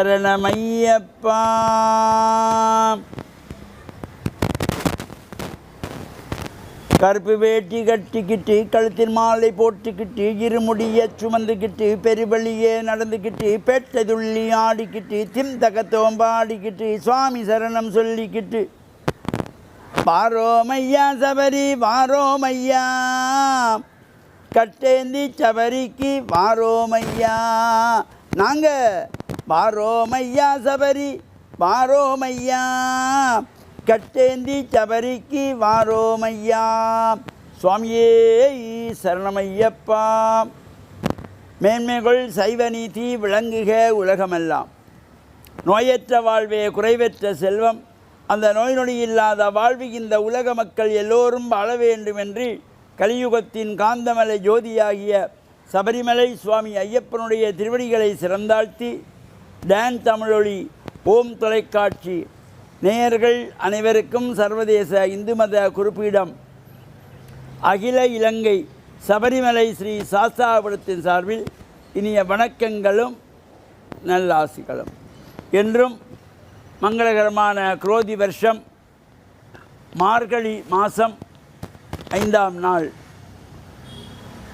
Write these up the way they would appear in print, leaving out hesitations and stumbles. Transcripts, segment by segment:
சரணமையப்பா. கருப்பு வேட்டி கட்டிக்கிட்டு கழுத்தில் மாலை போட்டுக்கிட்டு இருமுடிய சுமந்துக்கிட்டு பெருவழியே நடந்துக்கிட்டு பெட்டை துள்ளி ஆடிக்கிட்டு திம்தகத்தோம்பாடிக்கிட்டு சுவாமி சரணம் சொல்லிக்கிட்டு வாரோமையா சபரி வாரோமையா கட்டேந்தி சபரிக்கு வாரோமையா. நாங்கள் வாரோமையா சபரி வாரோமையா கட்டேந்தி சபரிக்கு வாரோமையா. சுவாமியே சரணமையப்பா. மேன்மைகள் சைவ நீதி விளங்குக உலகமெல்லாம். நோயற்ற வாழ்வே குறைவற்ற செல்வம். அந்த நோய் நொடி இல்லாத வாழ்வு இந்த உலக மக்கள் எல்லோரும் வாழ வேண்டும் என்று கலியுகத்தின் காந்தமலை ஜோதியாகிய சபரிமலை சுவாமி ஐயப்பனுடைய திருவடிகளை சிறந்தாழ்த்தி டான் தமிழொலி ஓம் தொலைக்காட்சி நேயர்கள் அனைவருக்கும் சர்வதேச இந்து மத குறிப்பீடம் அகில இலங்கை சபரிமலை ஸ்ரீ சாஸ்தாபுரத்தின் சார்பில் இனிய வணக்கங்களும் நல்லாசிகளும். என்றும் மங்களகரமான குரோதி வருஷம் மார்கழி மாதம் 5ஆம் நாள்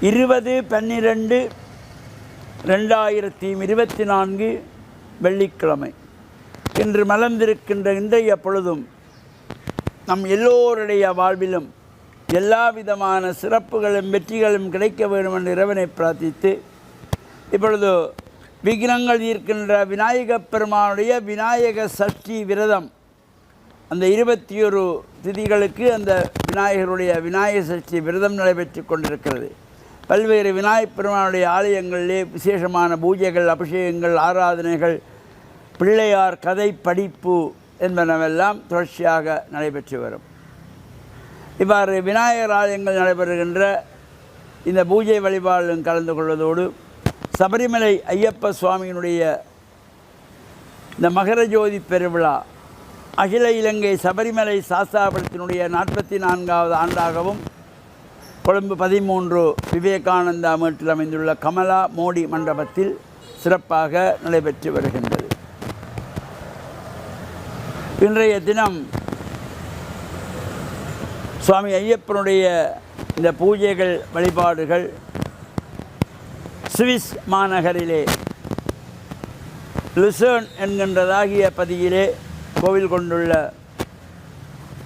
20/12/2024 வெள்ளிக்கிழமை. இன்று மலர்ந்திருக்கின்ற இன்றைய பொழுதும் நம் எல்லோருடைய வாழ்விலும் எல்லா விதமான சிறப்புகளும் வெற்றிகளும் கிடைக்க வேண்டும் என்று இறைவனை பிரார்த்தித்து இப்பொழுது விக்னங்கள் இருக்கின்ற விநாயகப் பெருமானுடைய விநாயக சஷ்டி விரதம் அந்த 21 திதிகளுக்கு அந்த விநாயகருடைய விநாயக சஷ்டி விரதம் நடைபெற்று கொண்டிருக்கிறது. பல்வேறு விநாயகப் பெருமானுடைய ஆலயங்களிலே விசேஷமான பூஜைகள், அபிஷேகங்கள், ஆராதனைகள், பிள்ளையார் கதை படிப்பு என்பனவெல்லாம் தொடர்ச்சியாக நடைபெற்று வரும். இவ்வாறு விநாயகர் ஆலயங்கள் நடைபெறுகின்ற இந்த பூஜை வழிபாடுகளும் கலந்து கொள்வதோடு சபரிமலை ஐயப்ப சுவாமியினுடைய இந்த மகர ஜோதி பெருவிழா அகில இலங்கை சபரிமலை சாஸ்தாபுரத்தினுடைய 44வது ஆண்டாகவும் கொழும்பு 13 விவேகானந்தா மேட்டில் அமைந்துள்ள கமலா மோடி மண்டபத்தில் சிறப்பாக நடைபெற்று வருகின்றது. இன்றைய தினம் சுவாமி ஐயப்பனுடைய இந்த பூஜைகள் வழிபாடுகள் சுவிஸ் மாநகரிலே லுசர்ன் என்கின்றதாகிய பதியிலே கோவில் கொண்டுள்ள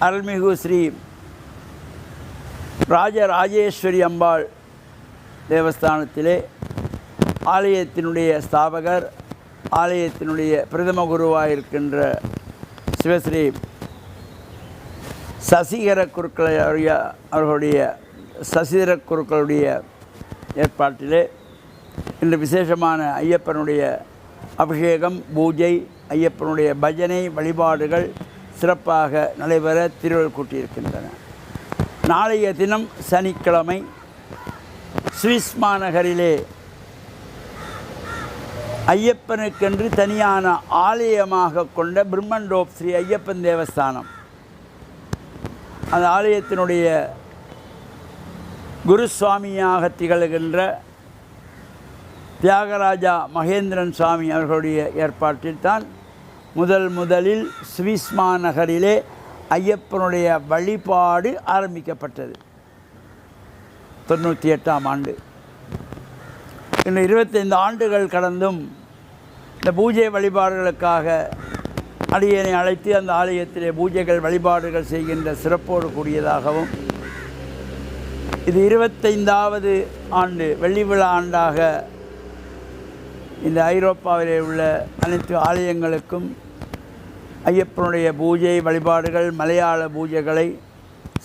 அருள்மிகு ஸ்ரீ ராஜராஜேஸ்வரி அம்பாள் தேவஸ்தானத்திலே ஆலயத்தினுடைய ஸ்தாபகர், ஆலயத்தினுடைய பிரதம குருவாயிருக்கின்ற சிவஸ்ரீ சசிகர அவர்களுடைய சசிதர குருக்களுடைய ஏற்பாட்டிலே இன்று விசேஷமான ஐயப்பனுடைய அபிஷேகம், பூஜை, ஐயப்பனுடைய பஜனை வழிபாடுகள் சிறப்பாக நடைபெற திருவள்ளுவர் கூட்டியிருக்கின்றன. நாளைய தினம் சனிக்கிழமை சுவிஸ் மாநகரிலே ஐயப்பனுக்கென்று தனியான ஆலயமாக கொண்ட பிரம்மண்டோப் ஸ்ரீ ஐயப்பன் தேவஸ்தானம், அந்த ஆலயத்தினுடைய குருசுவாமியாக திகழ்கின்ற தியாகராஜா மகேந்திரன் சுவாமி அவர்களுடைய ஏற்பாட்டில் தான் முதலில் சுவிஸ் மாநகரிலே ஐயப்பனுடைய வழிபாடு ஆரம்பிக்கப்பட்டது. 98ஆம் ஆண்டு. இன்னும் 25 ஆண்டுகள் கடந்தும் இந்த பூஜை வழிபாடுகளுக்காக அடியனை அழைத்து அந்த ஆலயத்திலே பூஜைகள் வழிபாடுகள் செய்கின்ற சிறப்போடு கூடியதாகவும் இது 25வது ஆண்டு வெள்ளி விழா ஆண்டாக இந்த ஐரோப்பாவிலே உள்ள அனைத்து ஆலயங்களுக்கும் ஐயப்பனுடைய பூஜை வழிபாடுகள், மலையாள பூஜைகளை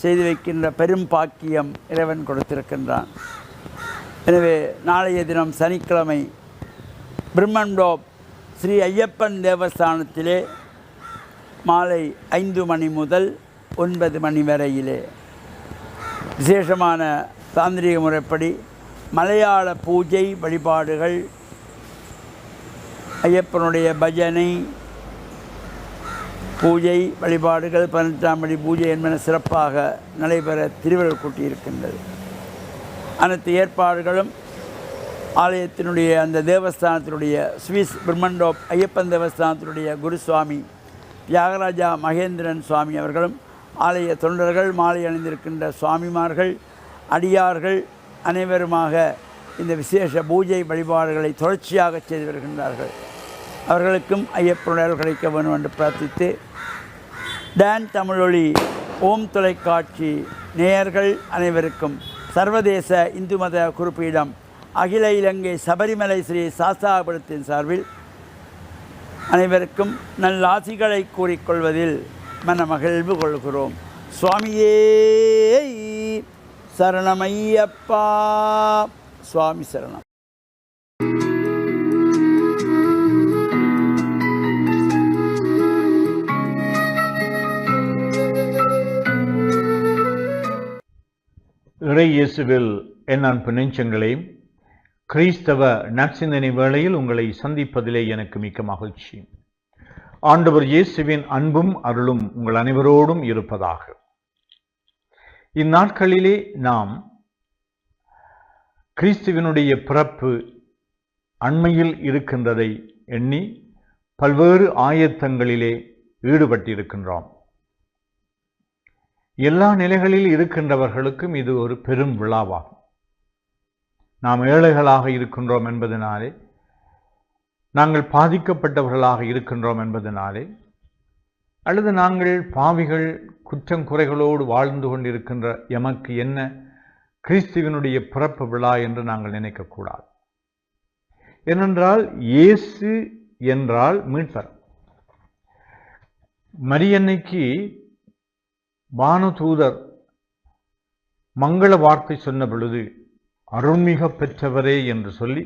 செய்து வைக்கின்ற பெரும் பாக்கியம் இறைவன் கொடுத்திருக்கின்றான். எனவே நாளைய தினம் சனிக்கிழமை பிரம்மண்டோப் ஸ்ரீ ஐயப்பன் தேவஸ்தானத்திலே மாலை 5 மணி முதல் 9 மணி வரையிலே விசேஷமான தாந்திரிக முறைப்படி மலையாள பூஜை வழிபாடுகள், ஐயப்பனுடைய பஜனை பூஜை வழிபாடுகள், 18ஆம் படி பூஜை என்பன சிறப்பாக நடைபெற திருவிழா கூட்டியிருக்கின்றது. அனைத்து ஏற்பாடுகளும் ஆலயத்தினுடைய அந்த தேவஸ்தானத்தினுடைய ஸ்விஸ் பிரம்மண்டோப் ஐயப்பன் தேவஸ்தானத்தினுடைய குருசுவாமி தியாகராஜா மகேந்திரன் சுவாமி அவர்களும் ஆலய தொண்டர்கள் மாலை அணிந்திருக்கின்ற சுவாமிமார்கள் அடியார்கள் அனைவருமாக இந்த விசேஷ பூஜை வழிபாடுகளை தொடர்ச்சியாக செய்து வருகின்றார்கள். அவர்களுக்கும் ஐயப்பனுடைய கிடைக்க வேண்டும் என்று பிரார்த்தித்து டான் தமிழொலி ஓம் தொலைக்காட்சி நேயர்கள் அனைவருக்கும் சர்வதேச இந்து மத குறிப்பீடம் அகில இலங்கை சபரிமலை ஸ்ரீ சாஸ்தாபுரத்தின் சார்பில் அனைவருக்கும் நல்லாசிகளை கூறிக்கொள்வதில் மனமகிழ்வு கொள்கிறோம். சுவாமியே சரணமையப்பா. சுவாமி சரணம். இறை இயேசுவில் என் அன்பு நெஞ்சங்களே, கிறிஸ்தவ நற்சிந்தனை வேளையில் உங்களை சந்திப்பதிலே எனக்கு மிக்க மகிழ்ச்சி. ஆண்டவர் இயேசுவின் அன்பும் அருளும் உங்கள் அனைவரோடும் இருப்பதாக. இந்நாட்களிலே நாம் கிறிஸ்துவினுடைய பிறப்பு அண்மையில் இருக்கின்றதை எண்ணி பல்வேறு ஆயத்தங்களிலே ஈடுபட்டிருக்கின்றோம். எல்லா நிலைகளில் இருக்கின்றவர்களுக்கும் இது ஒரு பெரும் விழாவாகும். நாம் ஏழைகளாக இருக்கின்றோம் என்பதனாலே, நாங்கள் பாதிக்கப்பட்டவர்களாக இருக்கின்றோம் என்பதனாலே, அல்லது நாங்கள் பாவிகள் குற்றங்குறைகளோடு வாழ்ந்து கொண்டிருக்கின்ற எமக்கு என்ன கிறிஸ்துவினுடைய பிறப்பு விழா என்று நாங்கள் நினைக்கக்கூடாது. ஏனென்றால் இயேசு என்றால் மீட்பர். மரியன்னைக்கு வானதூதர் மங்கள வார்த்தை சொன்ன பொழுது அருள்மிக பெற்றவரே என்று சொல்லி,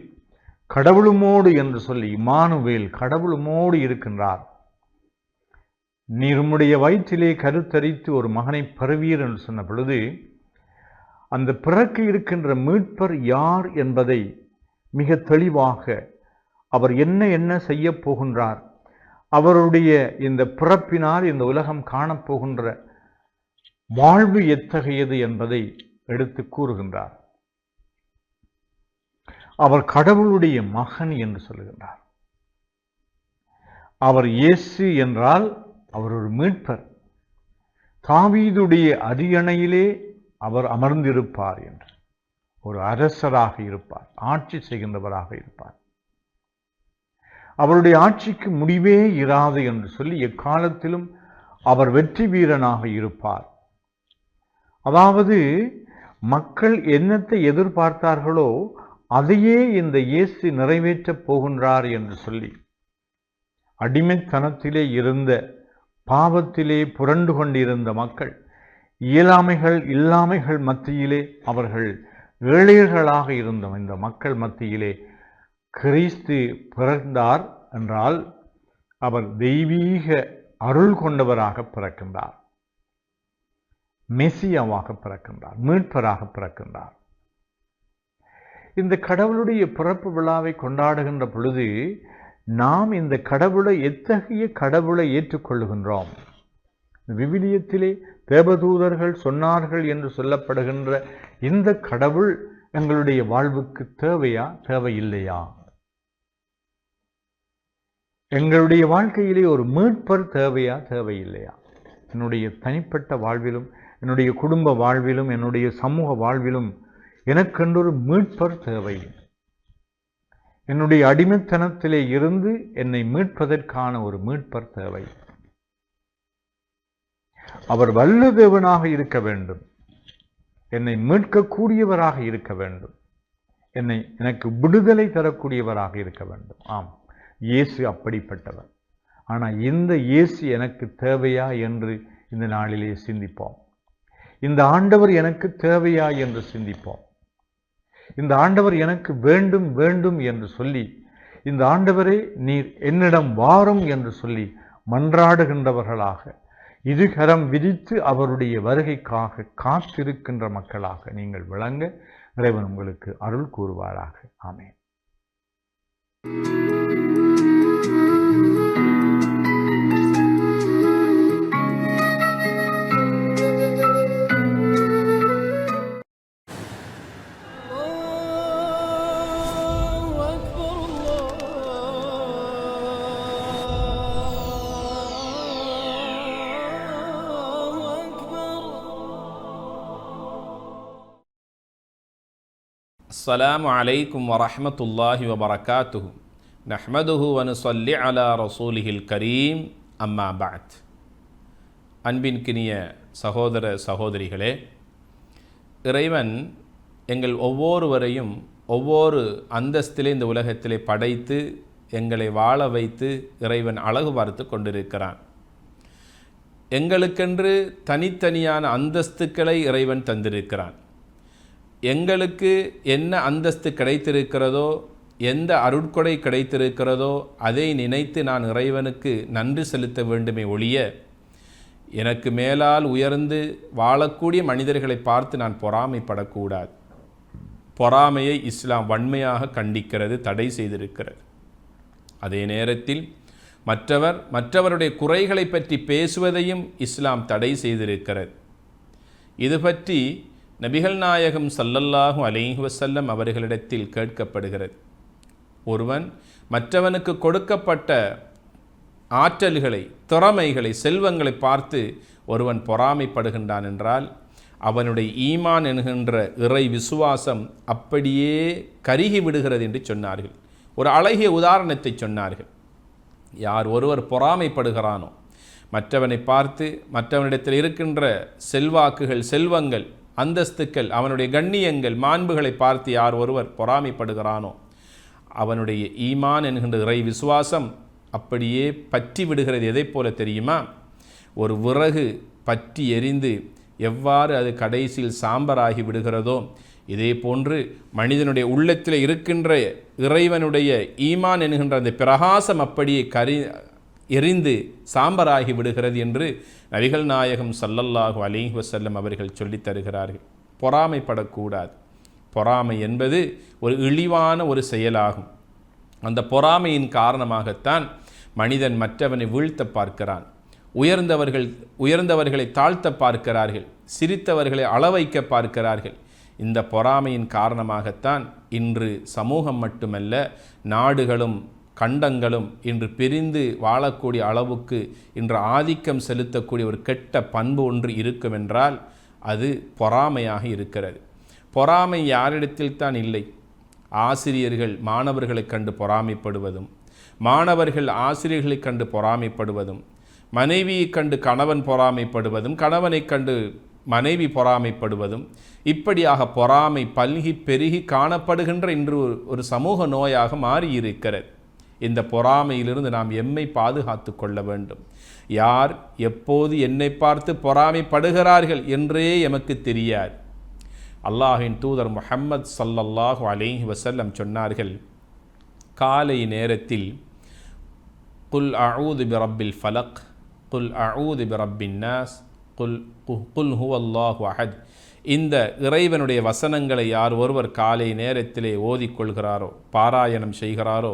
கடவுளுமோடு என்று சொல்லி, இம்மானுவேல் கடவுளுமோடு இருக்கின்றார், நீர் உம்முடைய வயிற்றிலே கருத்தரித்து ஒரு மகனை பெறுவீர் என்று சொன்ன பொழுது, அந்த பிறக்க இருக்கின்ற மீட்பர் யார் என்பதை மிக தெளிவாக அவர் என்ன செய்ய போகின்றார், அவருடைய இந்த பிறப்பினால் இந்த உலகம் காணப்போகின்ற வாழ்வு எத்தகையது என்பதை எடுத்து கூறுகின்றார். அவர் கடவுளுடைய மகன் என்று சொல்லுகின்றார். அவர் இயேசு என்றால் அவர் ஒரு மீட்பர். தாவீதுடைய அரியணையிலே அவர் அமர்ந்திருப்பார் என்று, ஒரு அரசராக இருப்பார், ஆட்சி செய்கின்றவராக இருப்பார். அவருடைய ஆட்சிக்கு முடிவே இராது என்று சொல்லி எக்காலத்திலும் அவர் வெற்றி வீரனாக இருப்பார். அதாவது மக்கள் என்னத்தை எதிர்பார்த்தார்களோ அதையே இந்த இயேசு நிறைவேற்றப் போகின்றார் என்று சொல்லி, அடிமைத்தனத்திலே இருந்த, பாவத்திலே புரண்டு கொண்டிருந்த மக்கள், இயலாமைகள் இல்லாமைகள் மத்தியிலே, அவர்கள் ஏழைகளாக இருந்த இந்த மக்கள் மத்தியிலே கிறிஸ்து பிறந்தார் என்றால் அவர் தெய்வீக அருள் கொண்டவராக பிறக்கின்றார், மெசியாவாக பிறக்கின்றார், மீட்பராக பிறக்கின்றார். இந்த கடவுளுடைய பிறப்பு விழாவை கொண்டாடுகின்ற பொழுது நாம் இந்த கடவுளை, எத்தகைய கடவுளை ஏற்றுக்கொள்ளுகின்றோம்? விவிலியத்திலே தேவதூதர்கள் சொன்னார்கள் என்று சொல்லப்படுகின்ற இந்த கடவுள் எங்களுடைய வாழ்வுக்கு தேவையா, தேவையில்லையா? எங்களுடைய வாழ்க்கையிலே ஒரு மீட்பர் தேவையா, தேவையில்லையா? என்னுடைய தனிப்பட்ட வாழ்விலும், என்னுடைய குடும்ப வாழ்விலும், என்னுடைய சமூக வாழ்விலும் எனக்கென்றொரு மீட்பர் தேவை. என்னுடைய அடிமைத்தனத்திலே இருந்து என்னை மீட்பதற்கான ஒரு மீட்பர் தேவை. அவர் வல்ல தேவனாக இருக்க வேண்டும், என்னை மீட்கக்கூடியவராக இருக்க வேண்டும், எனக்கு விடுதலை தரக்கூடியவராக இருக்க வேண்டும். ஆம், இயேசு அப்படிப்பட்டவர். ஆனால் இந்த இயேசு எனக்கு தேவையா என்று இந்த நாளிலே சிந்திப்போம். இந்த ஆண்டவர் எனக்கு தேவையா என்று சிந்திப்போம். இந்த ஆண்டவர் எனக்கு வேண்டும் வேண்டும் என்று சொல்லி, இந்த ஆண்டவரே நீர் என்னிடம் வாரும் என்று சொல்லி மன்றாடுகின்றவர்களாக, இருகரம் விரித்து அவருடைய வருகைக்காக காத்திருக்கின்ற மக்களாக நீங்கள் விளங்க இறைவன் உங்களுக்கு அருள் கூறுவாராக. ஆமென். அஸ்ஸலாமு அலைக்கும் வரஹ்மத்துல்லாஹி வபரகாத்துஹு. நஹ்மதுஹு வ நுஸல்லி அலா ரசூலிஹில் கரீம். அம்மா பஅத். அன்பின்கினிய சகோதர சகோதரிகளே, இறைவன் எங்கள் ஒவ்வொருவரையும் ஒவ்வொரு அந்தஸ்திலே இந்த உலகத்திலே படைத்து எங்களை வாழ வைத்து இறைவன் அழகு பார்த்து கொண்டிருக்கிறான். எங்களுக்கென்று தனித்தனியான அந்தஸ்துக்களை இறைவன் தந்திருக்கிறான். எங்களுக்கு என்ன அந்தஸ்து கிடைத்திருக்கிறதோ, எந்த அருட்கொடை கிடைத்திருக்கிறதோ அதை நினைத்து நான் இறைவனுக்கு நன்றி செலுத்த வேண்டுமே ஒழிய, எனக்கு மேலால் உயர்ந்து வாழக்கூடிய மனிதர்களை பார்த்து நான் பொறாமைப்படக்கூடாது. பொறாமையை இஸ்லாம் வன்மையாக கண்டிக்கிறது, தடை செய்திருக்கிறது. அதே நேரத்தில் மற்றவருடைய குறைகளை பற்றி பேசுவதையும் இஸ்லாம் தடை செய்திருக்கிறது. இது பற்றி நபிகள் நாயகம் ஸல்லல்லாஹு அலைஹி வஸல்லம் அவர்களிடத்தில் கேட்கப்படுகிறது. ஒருவன் மற்றவனுக்கு கொடுக்கப்பட்ட ஆற்றல்களை, திறமைகளை, செல்வங்களை பார்த்து ஒருவன் பொறாமைப்படுகின்றான் என்றால் அவனுடைய ஈமான் என்கின்ற இறை விசுவாசம் அப்படியே கருகி விடுகிறது என்று சொன்னார்கள். ஒரு அழகிய உதாரணத்தை சொன்னார்கள். யார் ஒருவர் பொறாமைப்படுகிறானோ, மற்றவனை பார்த்து மற்றவனிடத்தில் இருக்கின்ற செல்வாக்குகள், செல்வங்கள், அந்தஸ்துக்கள், அவனுடைய கண்ணியங்கள், மாண்புகளை பார்த்து யார் ஒருவர் பொறாமைப்படுகிறானோ அவனுடைய ஈமான் என்கின்ற இறை விசுவாசம் அப்படியே பற்றி விடுகிறது. எதை போல தெரியுமா? ஒரு விறகு பற்றி எரிந்து எவ்வாறு அது கடைசியில் சாம்பராகி விடுகிறதோ, இதே போன்று மனிதனுடைய உள்ளத்தில் இருக்கின்ற இறைவனுடைய ஈமான் என்கின்ற அந்த பிரகாசம் அப்படியே எரிந்து சாம்பராகி விடுகிறது என்று நபிகள் நாயகம் ஸல்லல்லாஹு அலைஹி வஸல்லம் அவர்கள் சொல்லித் தருகிறார்கள். பொறாமைப்படக்கூடாது. பொறாமை என்பது ஒரு இழிவான ஒரு செயலாகும். அந்த பொறாமையின் காரணமாகத்தான் மனிதன் மற்றவனை வீழ்த்த பார்க்கிறான். உயர்ந்தவர்களை தாழ்த்த பார்க்கிறார்கள். சிரித்தவர்களை அளவைக்க பார்க்கிறார்கள். இந்த பொறாமையின் காரணமாகத்தான் இன்று சமூகம் மட்டுமல்ல, நாடுகளும் கண்டங்களும் இன்று பிரிந்து வாழக்கூடிய அளவுக்கு இன்று ஆதிக்கம் செலுத்தக்கூடிய ஒரு கெட்ட பண்பு ஒன்று இருக்கும் என்றால் அது பொறாமையாக இருக்கிறது. பொறாமை யாரிடத்தில் தான் இல்லை? ஆசிரியர்கள் மாணவர்களை கண்டு பொறாமைப்படுவதும், மாணவர்கள் ஆசிரியர்களை கண்டு பொறாமைப்படுவதும், மனைவியை கண்டு கணவன் பொறாமைப்படுவதும், கணவனை கண்டு மனைவி பொறாமைப்படுவதும், இப்படியாக பொறாமை பல்கி பெருகி காணப்படுகின்ற இன்று ஒரு சமூக நோயாக மாறியிருக்கிறது. இந்த பொறாமையிலிருந்து நாம் எம்மை பாதுகாத்து கொள்ள வேண்டும். யார் எப்போது என்னை பார்த்து பொறாமைப்படுகிறார்கள் என்றே எமக்கு தெரியாது. அல்லாஹ்வின் தூதர் முஹம்மது ஸல்லல்லாஹு அலைஹி வஸல்லம் சொன்னார்கள், காலை நேரத்தில் குல் அஊது பிரப்பில் ஃபலக், குல் அஊது பிரப்பின் நாஸ், குல் ஹுவல்லாஹு அஹத். இந்த இறைவனுடைய வசனங்களை யார் ஒருவர் காலை நேரத்திலே ஓதிக்கொள்கிறாரோ, பாராயணம் செய்கிறாரோ,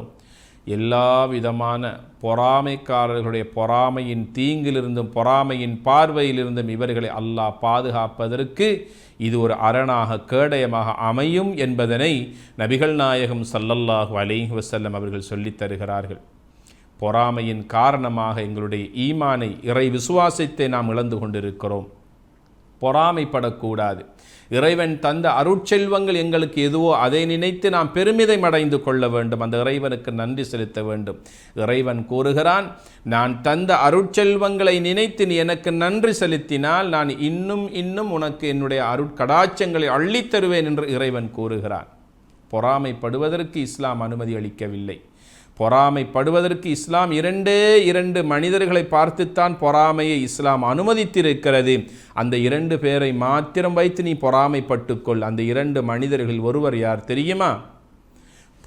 எல்லா விதமான பொறாமைக்காரர்களுடைய பொறாமையின் தீங்கிலிருந்தும் பொறாமையின் பார்வையிலிருந்தும் இவர்களை அல்லாஹ் பாதுகாப்பதற்கு இது ஒரு அரணாக, கேடயமாக அமையும் என்பதனை நபிகள் நாயகம் ஸல்லல்லாஹு அலைஹி வஸல்லம் அவர்கள் சொல்லித் தருகிறார்கள். பொறாமையின் காரணமாக எங்களுடைய ஈமானை, இறை விசுவாசத்தை நாம் இழந்து கொண்டிருக்கிறோம். பொறாமைப்படக்கூடாது. இறைவன் தந்த அருட்செல்வங்கள் எங்களுக்கு எதுவோ அதை நினைத்து நாம் பெருமிதம் அடைந்து கொள்ள வேண்டும். அந்த இறைவனுக்கு நன்றி செலுத்த வேண்டும். இறைவன் கூறுகிறான், நான் தந்த அருட்செல்வங்களை நினைத்து நீ எனக்கு நன்றி செலுத்தினால் நான் இன்னும் உனக்கு என்னுடைய அருட்கடாட்சங்களை அள்ளித் தருவேன் என்று இறைவன் கூறுகிறான். பொறாமைப்படுவதற்கு இஸ்லாம் அனுமதி அளிக்கவில்லை. பொறாமைப்படுவதற்கு இஸ்லாம் இரண்டு மனிதர்களை பார்த்துத்தான் பொறாமையை இஸ்லாம் அனுமதித்திருக்கிறது. அந்த 2 பேரை மாத்திரம் வைத்து நீ பொறாமைப்பட்டுக்கொள். அந்த 2 மனிதர்கள் ஒருவர் யார் தெரியுமா?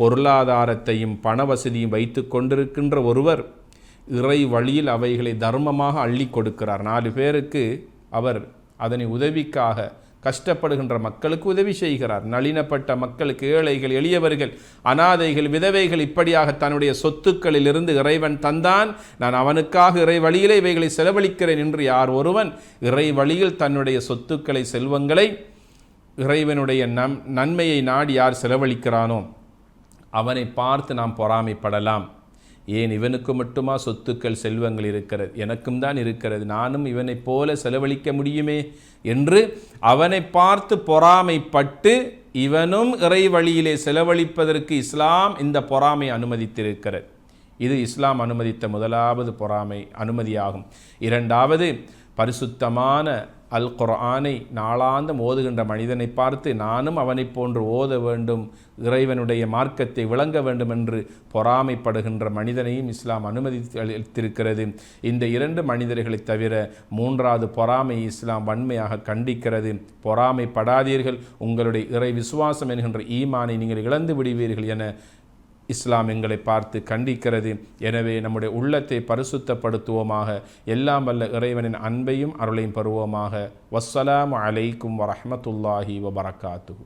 பொருளாதாரத்தையும் பண வசதியும் வைத்து கொண்டிருக்கின்ற ஒருவர் இறை வழியில் அவைகளை தர்மமாக அள்ளி கொடுக்கிறார். 4 பேருக்கு அவர் அதனை உதவிக்காக கஷ்டப்படுகின்ற மக்களுக்கு உதவி செய்கிறார். நளினப்பட்ட மக்களுக்கு, ஏழைகள், எளியவர்கள், அனாதைகள், விதவைகள், இப்படியாக தன்னுடைய சொத்துக்களிலிருந்து இறைவன் தந்தான், நான் அவனுக்காக இறை வழியிலே இவைகளை செலவழிக்கிறேன் என்று யார் ஒருவன் இறை வழியில் தன்னுடைய சொத்துக்களை, செல்வங்களை இறைவனுடைய நன்மையை நாடி யார் செலவழிக்கிறானோ அவனை பார்த்து நாம் பொறாமைப்படலாம். ஏன் இவனுக்கு மட்டுமா சொத்துக்கள், செல்வங்கள் இருக்கிறது? எனக்கும் தான் இருக்கிறது, நானும் இவனைப் போல செலவழிக்க முடியுமே என்று அவனை பார்த்து பொறாமைப்பட்டு இவனும் இறை வழியிலே செலவழிப்பதற்கு இஸ்லாம் இந்த பொறாமை அனுமதித்திருக்கிறது. இது இஸ்லாம் அனுமதித்த முதலாவது பொறாமை அனுமதியாகும். இரண்டாவது, பரிசுத்தமான அல் குர்ஆனை நாளாந்தம் ஓதுகின்ற மனிதனை பார்த்து நானும் அவனை போன்று ஓத வேண்டும், இறைவனுடைய மார்க்கத்தை விளங்க வேண்டும் என்று பொறாமைப்படுகின்ற மனிதனையும் இஸ்லாம் அனுமதித்திருக்கிறது. இந்த இரண்டு மனிதர்களை தவிர மூன்றாவது பொறாமை இஸ்லாம் வன்மையாக கண்டிக்கிறது. பொறாமைப்படாதீர்கள், உங்களுடைய இறை விசுவாசம் என்கின்ற ஈமானை நீங்கள் இழந்து விடுவீர்கள் என இஸ்லாம் எங்களை பார்த்து கண்டிக்கிறது. எனவே நம்முடைய உள்ளத்தை பரிசுத்தப்படுத்துவோமாக, எல்லாம் வல்ல இறைவனின் அன்பையும் அருளையும் பெறுவோமாக. வஸ்ஸலாமு அலைக்கும் வரஹ்மத்துல்லாஹி வபரகாத்துஹு.